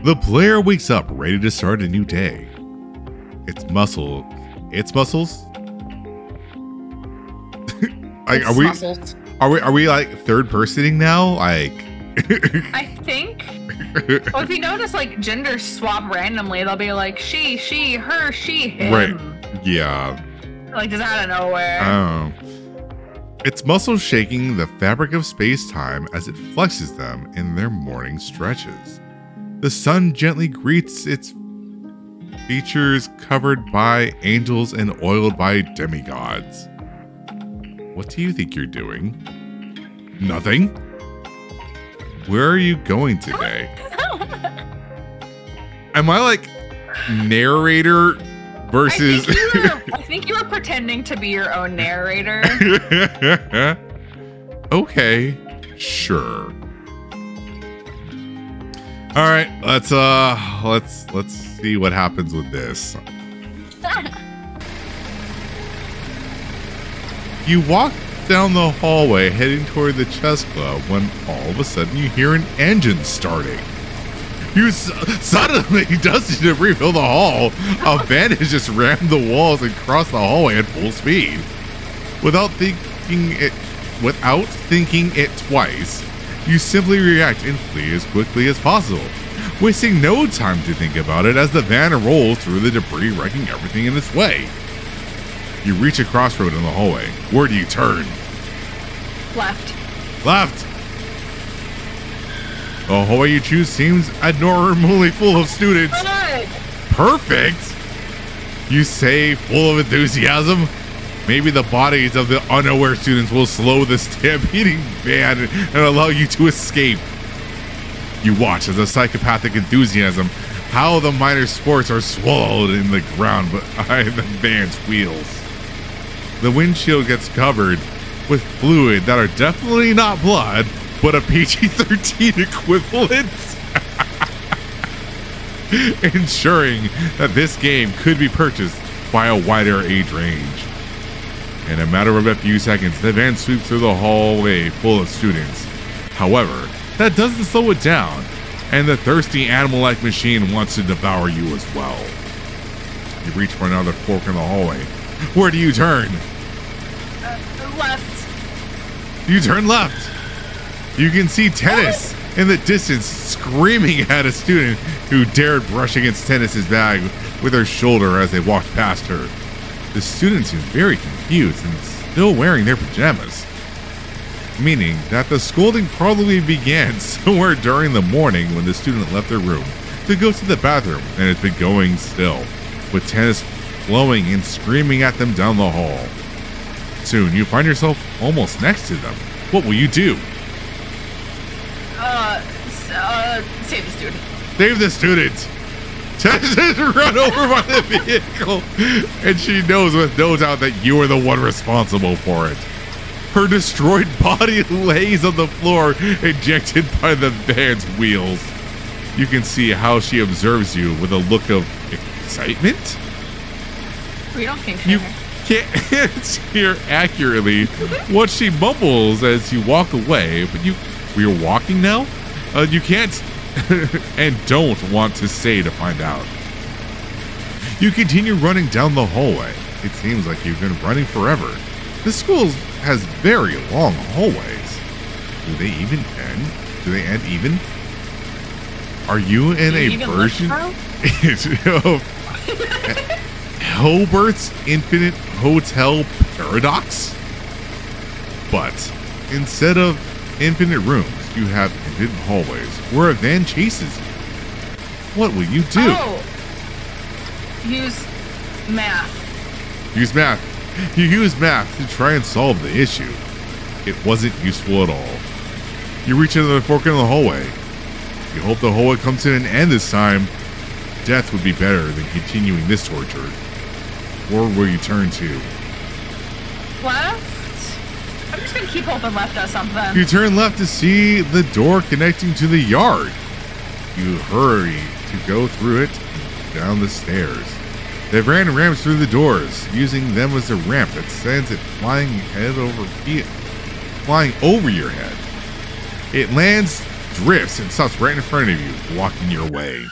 The player wakes up ready to start a new day. Its muscles. Like, Muscles. are we like third personing now? Like, I think. Well, if you notice, like, gender swap randomly, they'll be like she, her, she, him. right? Yeah. Like, just out of nowhere. Oh. Its muscles shaking the fabric of space-time as it flexes them in their morning stretches. The sun gently greets its features covered by angels and oiled by demigods. What do you think you're doing? Nothing? Where are you going today? Am I like narrator versus... I think you were pretending to be your own narrator. Okay, sure. All right, let's see what happens with this. You walk down the hallway heading toward the chess club when all of a sudden you hear an engine starting. You suddenly dusted to refill the hall. A van has just rammed the walls and crossed the hallway at full speed. Without thinking it twice, you simply react and flee as quickly as possible, wasting no time to think about it as the van rolls through the debris, wrecking everything in its way. You reach a crossroad in the hallway. Where do you turn? Left. Left! The hallway you choose seems abnormally full of students. Good. Perfect! You say, full of enthusiasm. Maybe the bodies of the unaware students will slow the stampeding van and allow you to escape. You watch as a psychopathic enthusiasm how the minor sports are swallowed in the ground behind the van's wheels. The windshield gets covered with fluid that are definitely not blood, but a PG-13 equivalent. Ensuring that this game could be purchased by a wider age range. In a matter of a few seconds, the van sweeps through the hallway full of students. However, that doesn't slow it down, and the thirsty animal-like machine wants to devour you as well. You reach for another fork in the hallway. Where do you turn? Left. You turn left. You can see Tennis in the distance screaming at a student who dared brush against Tennis's bag with her shoulder as they walked past her. The student seems very confused and still wearing their pajamas, meaning that the scolding probably began somewhere during the morning when the student left their room to go to the bathroom, and it's been going still, with Tennis flowing and screaming at them down the hall. Soon, you find yourself almost next to them. What will you do? Save the student. Save the student. Tennis is run over by the vehicle, and she knows with no doubt that you are the one responsible for it. Her destroyed body lays on the floor, ejected by the van's wheels. You can see how she observes you with a look of excitement. We don't think You can't hear accurately what she mumbles as you walk away, but we're walking now? You can't and don't want to say to find out. You continue running down the hallway. It seems like you've been running forever. The school has very long hallways. Do they even end? Do they end even? Are you in a version of Hilbert's Infinite Hotel Paradox? But instead of infinite rooms, you have infinite hallways where a van chases you. What will you do? Oh. Use math. Use math. You use math to try and solve the issue. It wasn't useful at all. You reach into the fork in the hallway. You hope the hallway comes to an end this time. Death would be better than continuing this torture. Or will you turn to? Left? I'm just gonna keep hoping left does something. You turn left to see the door connecting to the yard. You hurry to go through it down the stairs. The van ramps through the doors, using them as a ramp that sends it flying over your head. It lands drifts and stops right in front of you, blocking your way.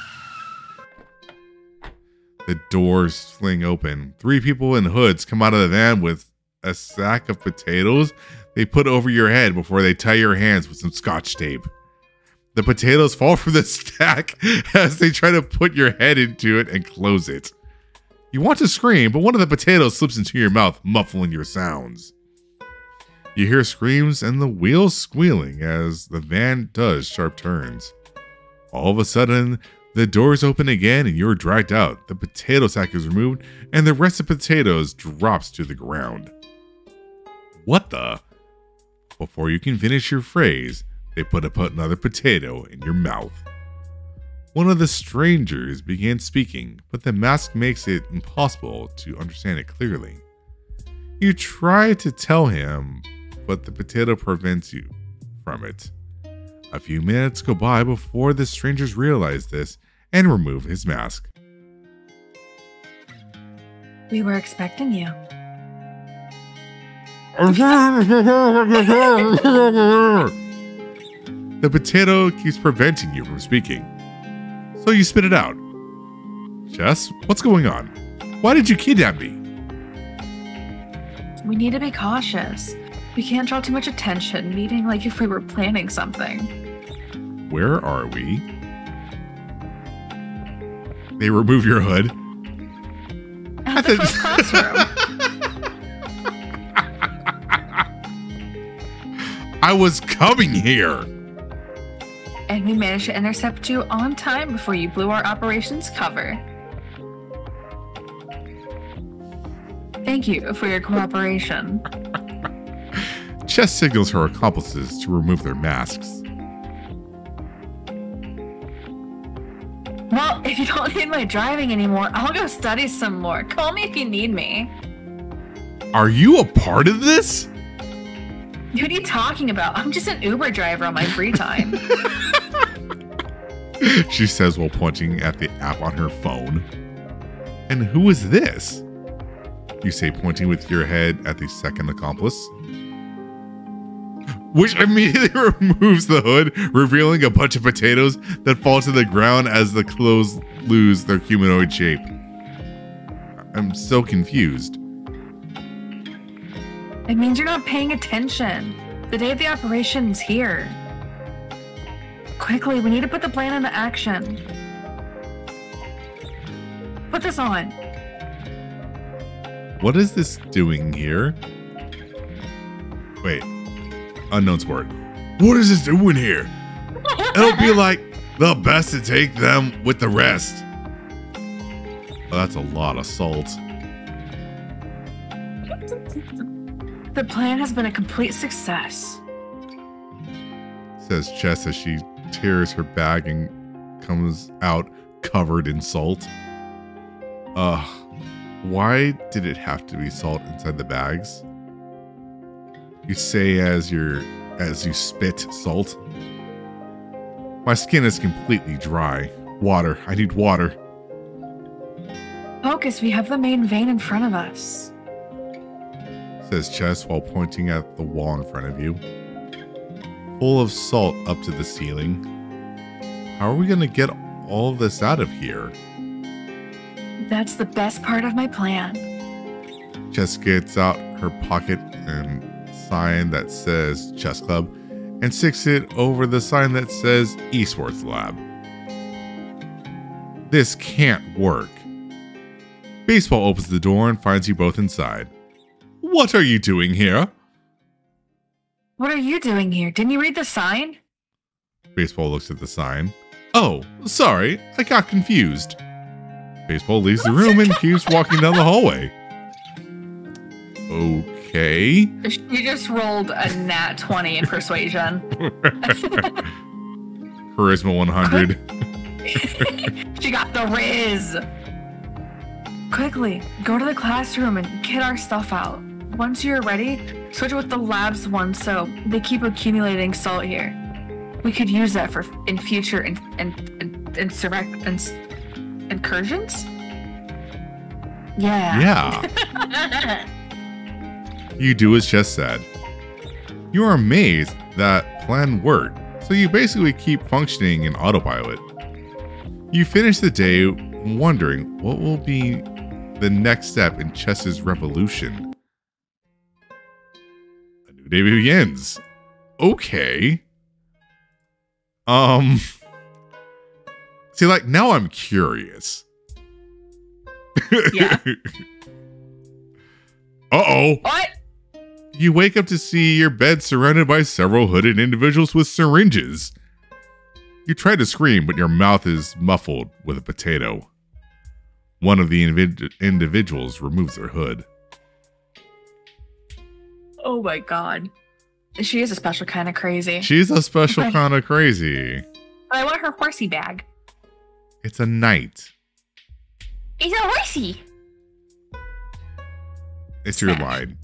The doors fling open. 3 people in hoods come out of the van with a sack of potatoes they put over your head before they tie your hands with some scotch tape. The potatoes fall from the stack as they try to put your head into it and close it. You want to scream, but one of the potatoes slips into your mouth, muffling your sounds. You hear screams and the wheels squealing as the van does sharp turns. All of a sudden, the doors open again and you're dragged out. The potato sack is removed and the rest of the potatoes drops to the ground. What the? Before you can finish your phrase, they put another potato in your mouth. One of the strangers began speaking, but the mask makes it impossible to understand it clearly. You try to tell him, but the potato prevents you from it. A few minutes go by before the strangers realize this and remove his mask. We were expecting you. The potato keeps preventing you from speaking, so you spit it out. Jess, what's going on? Why did you kidnap me? We need to be cautious. We can't draw too much attention, meeting like if we were planning something. Where are we? They remove your hood. At the first classroom. I was coming here. And we managed to intercept you on time before you blew our operations cover. Thank you for your cooperation. Chess signals her accomplices to remove their masks. Well, if you don't need my driving anymore, I'll go study some more. Call me if you need me. Are you a part of this? What are you talking about? I'm just an Uber driver on my free time. She says while pointing at the app on her phone. And who is this? You say, pointing with your head at the second accomplice. Which immediately removes the hood, revealing a bunch of potatoes that fall to the ground as the clothes lose their humanoid shape. I'm so confused. It means you're not paying attention. The day of the operation's here. Quickly, we need to put the plan into action. Put this on. What is this doing here? Wait. Unknown sport. What is this doing here? It'll be like the best to take them with the rest. Oh, that's a lot of salt. The plan has been a complete success. Says Chess as she tears her bag and comes out covered in salt. Why did it have to be salt inside the bags? You say as you spit salt. My skin is completely dry. Water. I need water. Focus, we have the main vein in front of us. Says Chess while pointing at the wall in front of you. Full of salt up to the ceiling. How are we going to get all of this out of here? That's the best part of my plan. Chess gets out her pocket and sign that says Chess Club and sticks it over the sign that says Esports Lab. This can't work. Baseball opens the door and finds you both inside. What are you doing here? What are you doing here? Didn't you read the sign? Baseball looks at the sign. Oh, sorry, I got confused. Baseball leaves the room and keeps walking down the hallway. Okay. You just rolled a nat 20 in persuasion. Charisma 100. She got the Riz. Quickly, go to the classroom and get our stuff out. Once you're ready, switch with the labs one so they keep accumulating salt here. We could use that for in future incursions? Yeah. You do as Jess said. You are amazed that plan worked, So you basically keep functioning in autopilot. You finish the day wondering what will be the next step in Chess's revolution. A new day begins. Okay. See, like, now I'm curious. Yeah. Uh-oh. What? You wake up to see your bed surrounded by several hooded individuals with syringes. You try to scream, but your mouth is muffled with a potato. One of the individuals removes their hood. Oh my god. She is a special kind of crazy. She's a special kind of crazy. I want her horsey bag. It's a knight. It's a horsey. It's your line.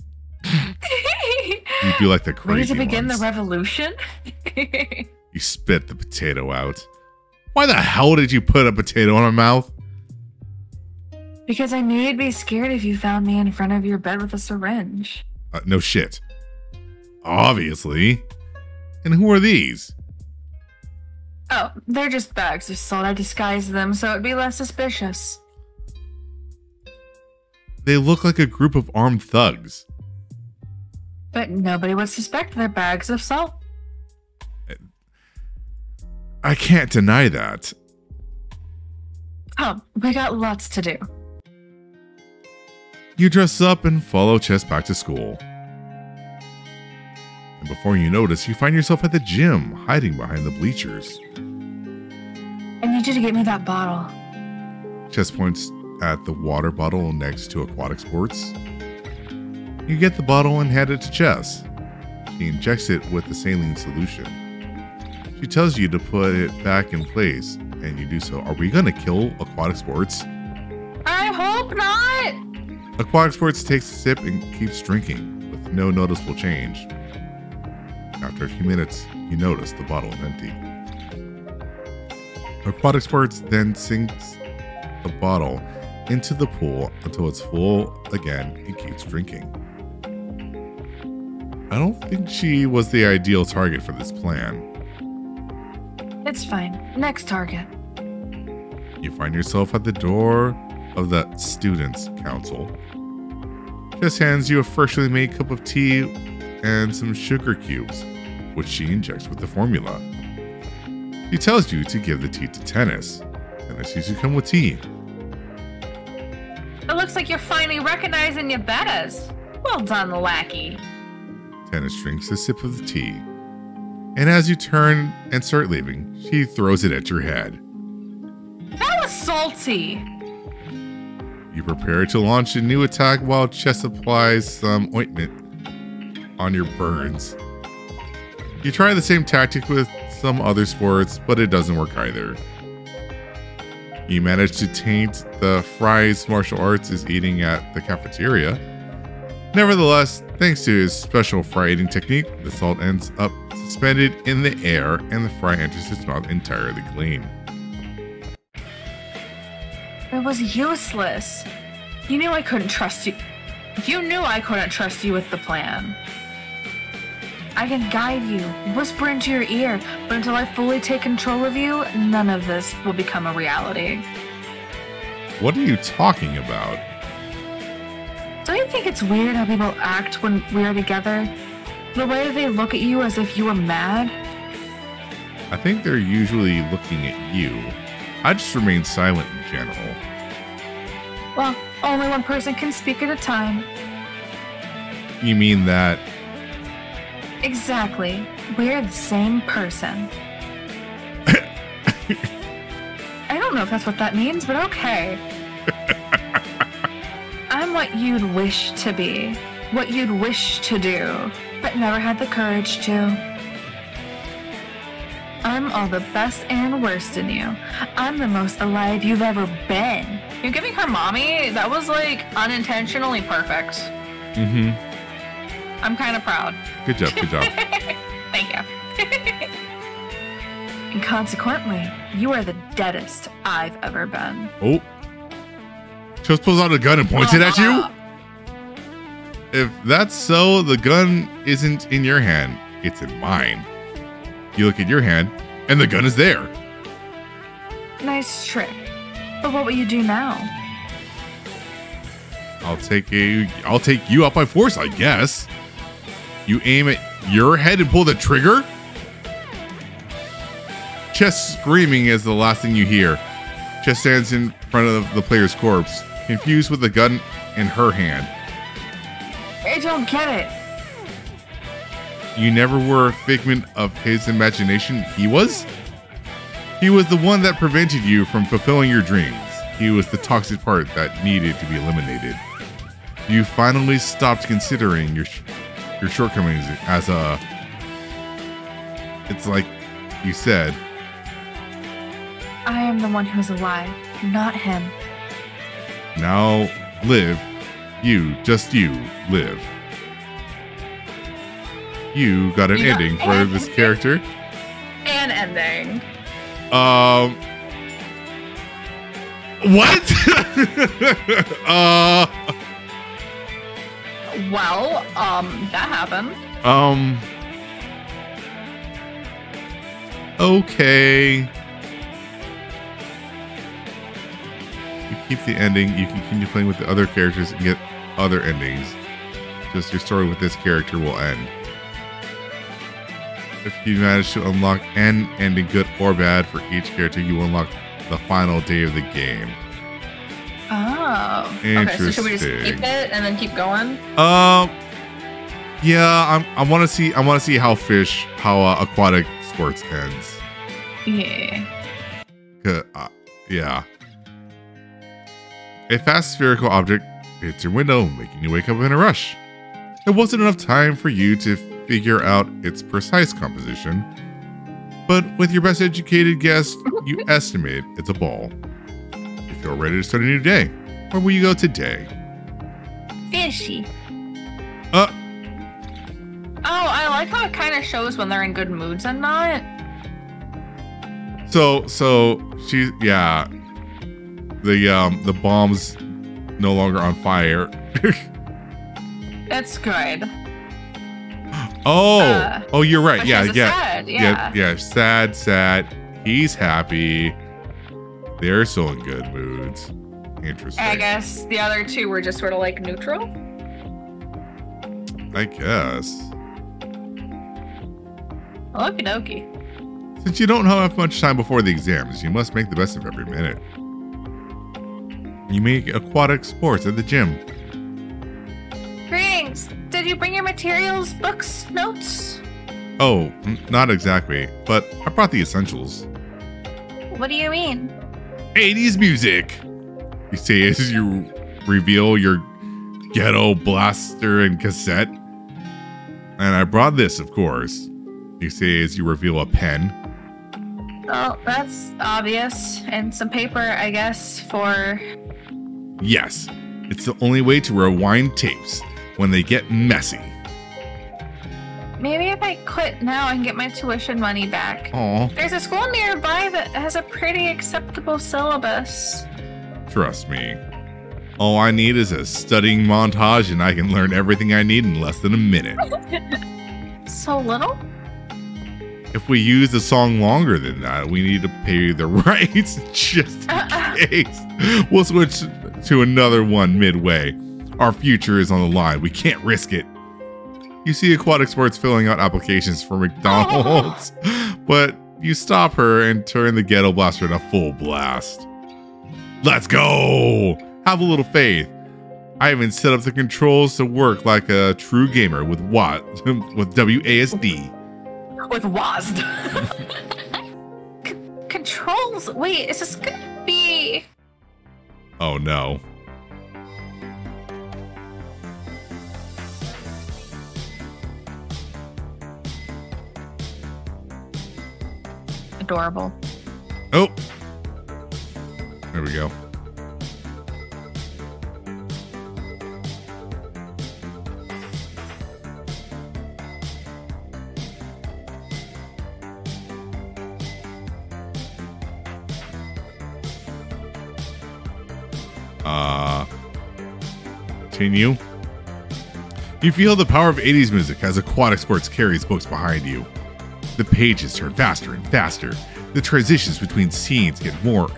You do like the crazy Ready to begin ones. the revolution? You spit the potato out. Why the hell did you put a potato in my mouth? Because I knew you'd be scared if you found me in front of your bed with a syringe. No shit. Obviously. And who are these? Oh, they're just bags of salt. I disguised them so it'd be less suspicious. They look like a group of armed thugs. But nobody would suspect they're bags of salt. I can't deny that. Come, we got lots to do. You dress up and follow Chess back to school. And before you notice, you find yourself at the gym, hiding behind the bleachers. I need you to get me that bottle. Chess points at the water bottle next to aquatic sports. You get the bottle and hand it to Chess. She injects it with the saline solution. She tells you to put it back in place, and you do so. Are we gonna kill aquatic sports? I hope not! Aquatic sports takes a sip and keeps drinking, with no noticeable change. After a few minutes, you notice the bottle is empty. Aquatic sports then sinks the bottle into the pool until it's full again and keeps drinking. I don't think she was the ideal target for this plan. It's fine. Next target. You find yourself at the door of the Students' Council. Chess hands you a freshly made cup of tea and some sugar cubes, which she injects with the formula. She tells you to give the tea to Tennis. Tennis used to come with tea. It looks like you're finally recognizing your betters. Well done, lackey. Tennis drinks a sip of the tea. And as you turn and start leaving, she throws it at your head. That was salty. You prepare to launch a new attack while Chess applies some ointment on your burns. You try the same tactic with some other sports, but it doesn't work either. You manage to taint the fries martial arts is eating at the cafeteria. Nevertheless, thanks to his special fry eating technique, the salt ends up suspended in the air and the fry enters its mouth entirely clean. It was useless. You knew I couldn't trust you. You knew I couldn't trust you with the plan. I can guide you, whisper into your ear, but until I fully take control of you, none of this will become a reality. What are you talking about? Don't you think it's weird how people act when we're together? The way they look at you as if you were mad? I think they're usually looking at you. I just remain silent in general. Well, only one person can speak at a time. You mean that? Exactly. We're the same person. I don't know if that's what that means, but okay. I'm what you'd wish to be, what you'd wish to do, but never had the courage to. I'm all the best and worst in you. I'm the most alive you've ever been. You're giving her mommy? That was like unintentionally perfect. Mm-hmm. I'm kind of proud. Good job, good job. Thank you. And consequently, you are the deadest I've ever been. Oh. Just pulls out a gun and points it at you? If that's so, the gun isn't in your hand. It's in mine. You look at your hand, and the gun is there. Nice trick. But what will you do now? I'll take you out by force, I guess. You aim at your head and pull the trigger? Chess screaming is the last thing you hear. Chess stands in front of the player's corpse, confused with the gun in her hand. I don't get it. You never were a figment of his imagination. He was? He was the one that prevented you from fulfilling your dreams. He was the toxic part that needed to be eliminated. You finally stopped considering your shortcomings as a... It's like you said. I am the one who's alive, not him. Now live. You, just you, live. You got an ending for this character. An ending. What? Well, that happened. Okay. You keep the ending. You can continue playing with the other characters and get other endings. Just your story with this character will end. If you manage to unlock an ending, good or bad, for each character, you unlock the final day of the game. Oh. Interesting. Okay, so should we just keep it and then keep going? Yeah, I want to see how aquatic sports ends. Yeah. Yeah. A fast spherical object hits your window, making you wake up in a rush. There wasn't enough time for you to figure out its precise composition, but with your best educated guess, you estimate it's a ball. You feel ready to start a new day. Where will you go today? Fishy. Oh, I like how it kind of shows when they're in good moods and not. So she's, yeah. The bomb's no longer on fire. That's good. Oh, you're right. Yeah. Sad. Sad. He's happy. They're still in good moods. Interesting. I guess the other two were just sort of like neutral. I guess. Okie dokie. Since you don't have much time before the exams, you must make the best of every minute. You make aquatic sports at the gym. Greetings. Did you bring your materials, books, notes? Oh, not exactly, but I brought the essentials. What do you mean? 80s music. You say as you reveal your ghetto blaster and cassette. And I brought this, of course. You say as you reveal a pen. Oh, that's obvious. And some paper, I guess, for... Yes, it's the only way to rewind tapes when they get messy. Maybe if I quit now, I can get my tuition money back. Aw. There's a school nearby that has a pretty acceptable syllabus. Trust me. All I need is a studying montage and I can learn everything I need in less than a minute. So little? If we use the song longer than that, we need to pay the rights just in case. We'll switch to another one midway. Our future is on the line. We can't risk it. You see Aquatic Sports filling out applications for McDonald's, but you stop her and turn the ghetto blaster into full blast. Let's go! Have a little faith. I even set up the controls to work like a true gamer with with WASD. With WASD. Controls? Wait, is this gonna be... Oh no. Adorable. Oh. There we go. Continue. You feel the power of 80s music as Aquatic Sports carries books behind you. The pages turn faster and faster. The transitions between scenes get more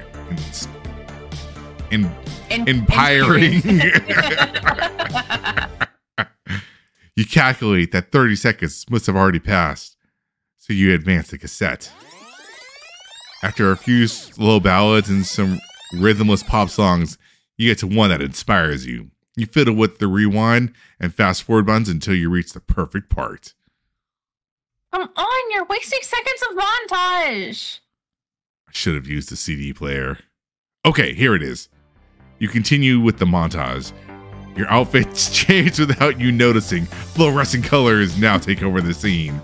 empowering. You calculate that 30 seconds must have already passed, so you advance the cassette. After a few slow ballads and some rhythmless pop songs, you get to one that inspires you. You fiddle with the rewind and fast forward buttons until you reach the perfect part. Come on, you're wasting seconds of montage. I should have used the CD player. Okay, here it is. You continue with the montage. Your outfits change without you noticing. Fluorescent colors now take over the scene.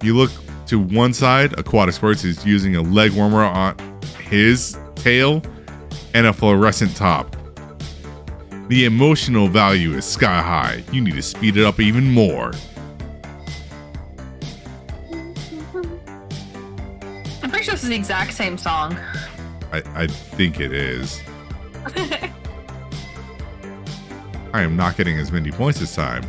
You look to one side. Aquatic Sports is using a leg warmer on his tail and a fluorescent top. The emotional value is sky high. You need to speed it up even more. I'm pretty sure this is the exact same song. I think it is. I am not getting as many points this time.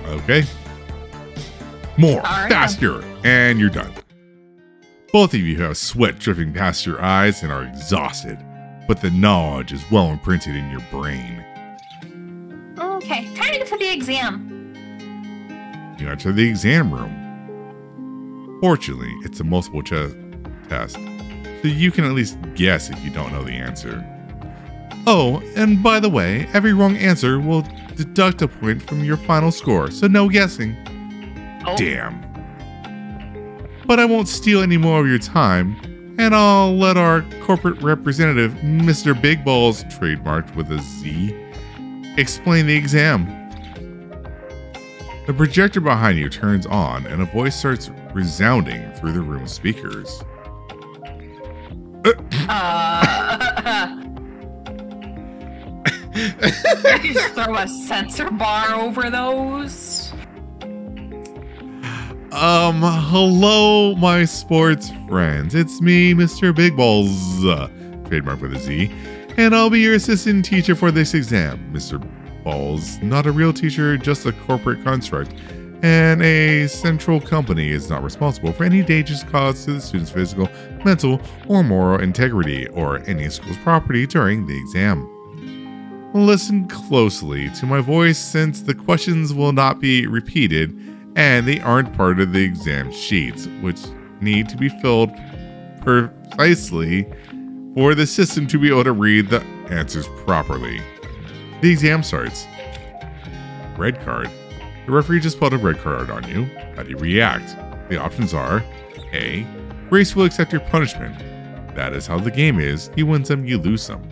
Okay. More, faster, and you're done. Both of you have sweat dripping past your eyes and are exhausted, but the knowledge is well imprinted in your brain. Okay, time to get to the exam. You enter the exam room. Fortunately, it's a multiple choice test, so you can at least guess if you don't know the answer. Oh, and by the way, every wrong answer will deduct a point from your final score, so no guessing. Oh. Damn. But I won't steal any more of your time, and I'll let our corporate representative, Mr. Big Balls, trademarked with a Z, explain the exam. The projector behind you turns on, and a voice starts resounding through the room's speakers. You just throw a sensor bar over those. Hello, my sports friends. It's me, Mr. Big Balls, trademark with a Z, and I'll be your assistant teacher for this exam. Mr. Balls, not a real teacher, just a corporate construct, and a central company is not responsible for any dangers caused to the student's physical, mental, or moral integrity, or any school's property during the exam. Listen closely to my voice since the questions will not be repeated and they aren't part of the exam sheets, which need to be filled precisely for the system to be able to read the answers properly. The exam starts. Red card. The referee just put a red card on you. How do you react? The options are A. Gracefully accept your punishment. That is how the game is. You win some, you lose some.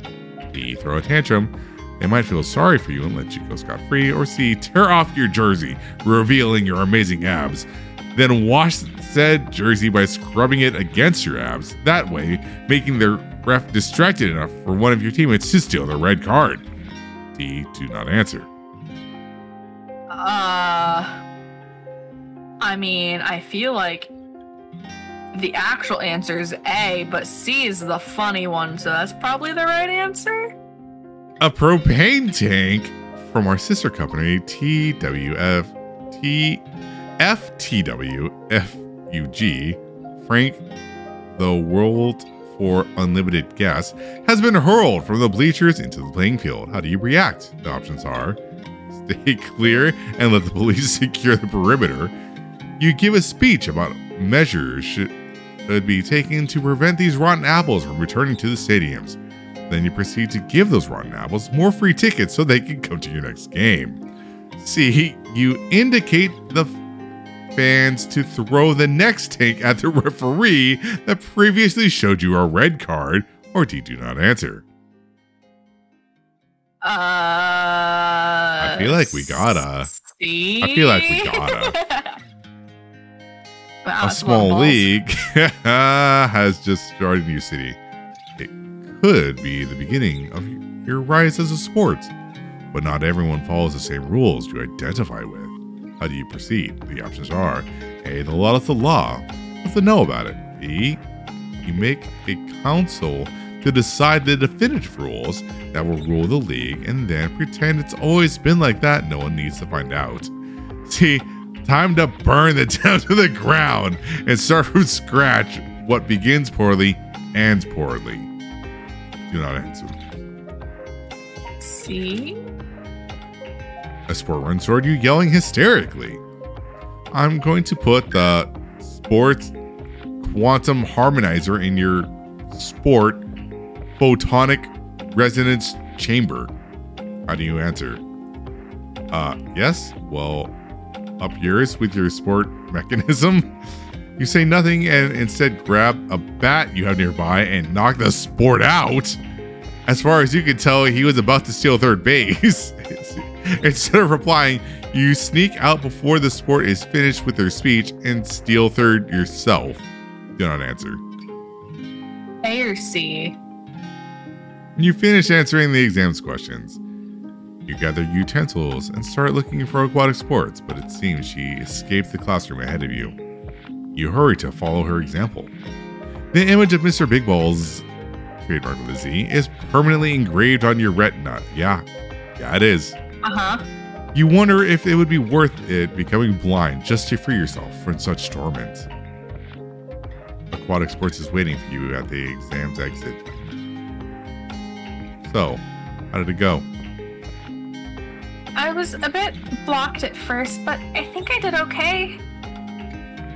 B. Throw a tantrum. They might feel sorry for you and let you go scot-free. Or C. Tear off your jersey, revealing your amazing abs. Then wash said jersey by scrubbing it against your abs. That way, making the ref distracted enough for one of your teammates to steal the red card. D. Do not answer. I mean, I feel like the actual answer is A, but C is the funny one, so that's probably the right answer. A propane tank from our sister company, FTWFUG, Frank the World for Unlimited Gas, has been hurled from the bleachers into the playing field. How do you react? The options are stay clear and let the police secure the perimeter. You give a speech about measures should be taken to prevent these rotten apples from returning to the stadiums. Then you proceed to give those rotten apples more free tickets so they can come to your next game. C. You indicate the fans to throw the next tank at the referee that previously showed you a red card. Or D. Do not answer. I feel like we gotta. C? I feel like we gotta. Wow, A small league has just started in your city. It could be the beginning of your rise as a sport, but not everyone follows the same rules you identify with. How do you proceed? The options are A, the law is the law. What's the know about it? B, you make a council to decide the definitive rules that will rule the league and then pretend it's always been like that. No one needs to find out. See, time to burn the town to the ground and start from scratch. What begins poorly ends poorly. Do not answer. See? A sport runs toward you, yelling hysterically. I'm going to put the sports quantum harmonizer in your sport photonic resonance chamber. How do you answer? Yes? Well, up yours with your sport mechanism. You say nothing and instead grab a bat you have nearby and knock the sport out. As far as you can tell, he was about to steal third base. Instead of replying, you sneak out before the sport is finished with their speech and steal third yourself. Do not answer. A or C? You finish answering the exam's questions. You gather utensils and start looking for aquatic sports, but it seems she escaped the classroom ahead of you. You hurry to follow her example. The image of Mr. Big Balls, trademark with a Z, is permanently engraved on your retina. Yeah, it is. Uh-huh. You wonder if it would be worth it becoming blind just to free yourself from such torment. Aquatic sports is waiting for you at the exam's exit. So, how did it go? I was a bit blocked at first, but I think I did okay.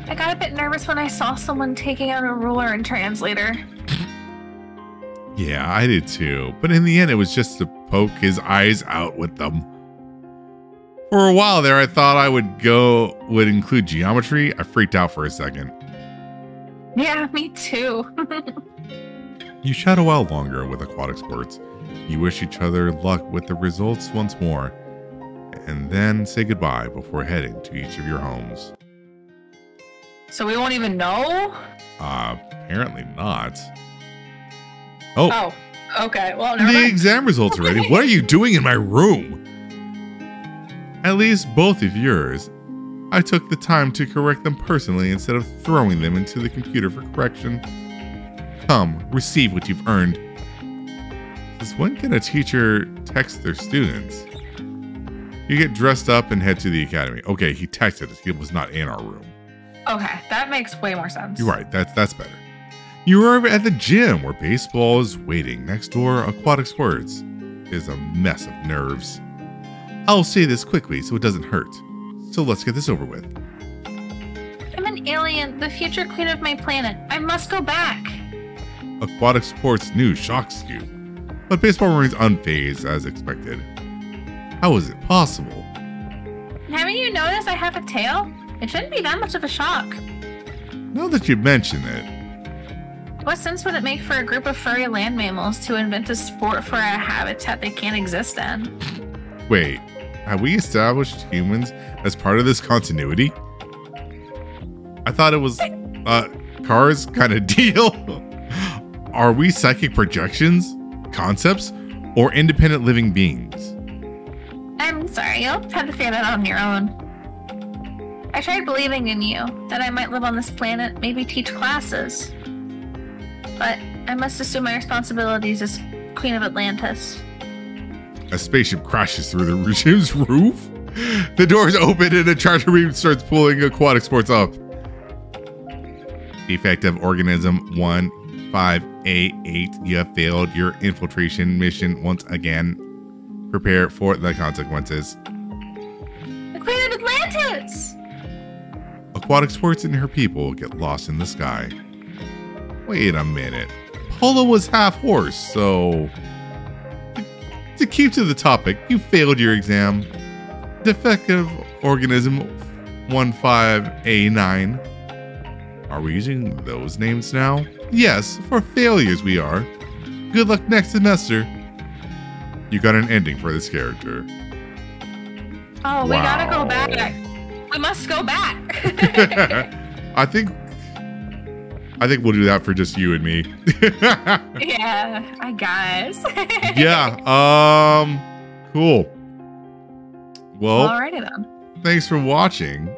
I got a bit nervous when I saw someone taking out a ruler and translator. Yeah, I did too. But in the end, it was just to poke his eyes out with them. For a while there, I thought I would include geometry. I freaked out for a second. Yeah, me too. You chat a while longer with aquatic sports. You wish each other luck with the results once more, and then say goodbye before heading to each of your homes. So we won't even know? Apparently not. Oh, okay. Well, never the mind. exam results are ready. What are you doing in my room? At least both of yours. I took the time to correct them personally instead of throwing them into the computer for correction. Come, receive what you've earned. Since when can a teacher text their students? You get dressed up and head to the academy. Okay, he texted us. He was not in our room. Okay, that makes way more sense. You're right. That's better. You arrive at the gym where baseball is waiting. Next door, aquatic sports is a mess of nerves. I'll say this quickly so it doesn't hurt. So let's get this over with. I'm an alien, the future queen of my planet. I must go back. Aquatic sports news shocks you, but baseball remains unfazed as expected. How is it possible? Haven't you noticed I have a tail? It shouldn't be that much of a shock. Now that you mention it, What sense would it make for a group of furry land mammals to invent a sport for a habitat they can't exist in? wait, have we established humans as part of this continuity? I thought it was Cars kind of deal. Are we psychic projections, concepts, or independent living beings? I'm sorry, you'll have to figure that out on your own. I tried believing in you, that I might live on this planet, maybe teach classes. But I must assume my responsibilities as Queen of Atlantis. A spaceship crashes through the gym's roof. The doors open and a charter beam starts pulling aquatic sports up. Defective organism 15A8. You have failed your infiltration mission once again. Prepare for the consequences. The Queen of Atlantis! Aquatic sports and her people get lost in the sky. Wait a minute. Polo was half horse, so... To keep to the topic, you failed your exam. Defective organism 15A9. Are we using those names now? Yes, for failures we are. Good luck next semester. You got an ending for this character. Oh, we gotta go back. We must go back. I think we'll do that for just you and me. Yeah, I guess. Yeah. Cool. Well, Alrighty then. Thanks for watching.